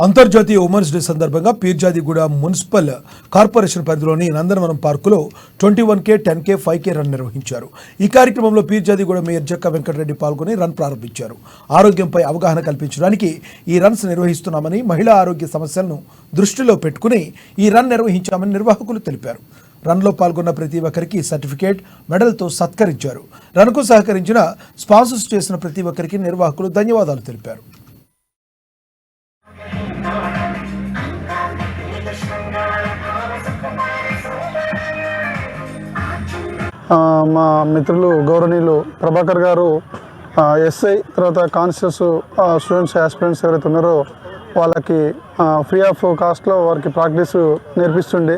అంతర్జాతీయ women's day సందర్భంగా Peerzadiguda municipal corporation పరిధిలోని నందనవనం పార్కులో 21K, 10K, 5K రన్ నిర్వహించారు. ఈ కార్యక్రమంలో పీర్జాదిగూడ మేయర్ జక్క వెంకటరెడ్డి పాల్గొని రన్ ప్రారంభించారు. ఆరోగ్యంపై అవగాహన కల్పించడానికి ఈ రన్స్ నిర్వహిస్తున్నామని, మహిళా ఆరోగ్య సమస్యలను దృష్టిలో పెట్టుకుని ఈ రన్ నిర్వహించామని నిర్వాహకులు తెలిపారు. రన్లో పాల్గొన్న ప్రతి ఒక్కరికి సర్టిఫికేట్, మెడల్తో సత్కరించారు. రన్కు సహకరించిన, స్పాన్సర్స్ చేసిన ప్రతి ఒక్కరికి నిర్వాహకులు ధన్యవాదాలు తెలిపారు. మా మిత్రులు గౌరవనీయులు ప్రభాకర్ గారు ఎస్ఐ తర్వాత కాన్షియస్ స్టూడెంట్స్ ఆస్పిరెంట్స్ ఎవరైతే ఉన్నారో వాళ్ళకి ఫ్రీ ఆఫ్ కాస్ట్లో వారికి ప్రాక్టీస్ నేర్పిస్తుండే.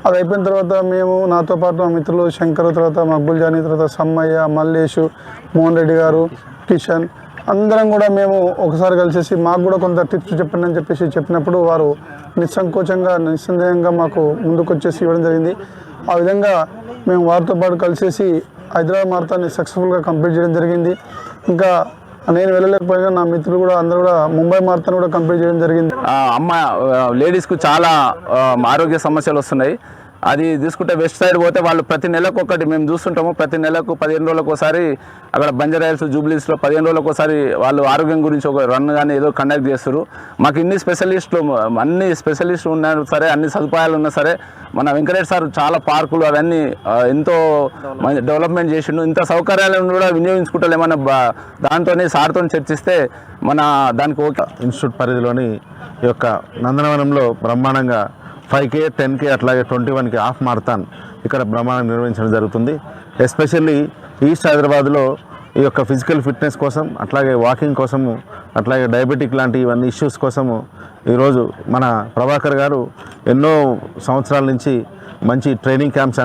అది అయిపోయిన తర్వాత మేము, నాతో పాటు మా మిత్రులు శంకర్, తర్వాత మక్బుల్ జానీ, తర్వాత సమ్మయ్య, మల్లేష్, మోహన్ రెడ్డి గారు, కిషన్ అందరం కూడా మేము ఒకసారి కలిసేసి మాకు కూడా కొంత టిప్స్ చెప్పండి అని చెప్పినప్పుడు వారు నిస్సంకోచంగా నిస్సందేహంగా మాకు ముందుకు వచ్చేసి ఇవ్వడం జరిగింది. ఆ విధంగా మేము వారితో పాటు కలిసేసి హైదరాబాద్ మారథాన్ని సక్సెస్ఫుల్గా కంప్లీట్ చేయడం జరిగింది. ఇంకా నేను వెళ్ళలేకపోయినా నా మిత్రులు కూడా అందరూ కూడా ముంబై మారథాన్ కూడా కంప్లీట్ చేయడం జరిగింది. లేడీస్కు చాలా ఆరోగ్య సమస్యలు వస్తున్నాయి. అది తీసుకుంటే వెస్ట్ సైడ్ పోతే వాళ్ళు ప్రతి నెలకు ఒకటి మేము చూస్తుంటాము. ప్రతి నెలకు 15 రోజులకు ఒకసారి అక్కడ బంజారాయిల్స్, జూబ్లీస్లో 15 రోజులకు ఒకసారి వాళ్ళు ఆరోగ్యం గురించి ఒక రన్ కానీ ఏదో కండక్ట్ చేస్తారు. మాకు అన్ని స్పెషలిస్టులు ఉన్నా సరే, అన్ని సదుపాయాలు ఉన్నా సరే, మన వెంకటేష్ సార్ చాలా పార్కులు అవన్నీ ఎంతో డెవలప్మెంట్ చేసిండు. ఇంత సౌకర్యాలను కూడా వినియోగించుకుంటలేమన్నా దాంతోనే సార్తో చర్చిస్తే మన దానికి ఓకే. ఇన్స్టిట్యూట్ పరిధిలోని ఈ యొక్క నందనవనంలో బ్రహ్మాండంగా 5K, 10K అట్లాగే 21K హాఫ్ మారథాన్ ఇక్కడ బ్రహ్మాండంగా నిర్వహించడం జరుగుతుంది. ఎస్పెషల్లీ ఈస్ట్ హైదరాబాద్లో ఈ యొక్క ఫిజికల్ ఫిట్నెస్ కోసం, అట్లాగే వాకింగ్ కోసము, అట్లాగే డయాబెటిక్ లాంటి ఇవన్నీ ఇష్యూస్ కోసము ఈరోజు మన ప్రభాకర్ గారు ఎన్నో సంవత్సరాల నుంచి మంచి ట్రైనింగ్ క్యాంప్స్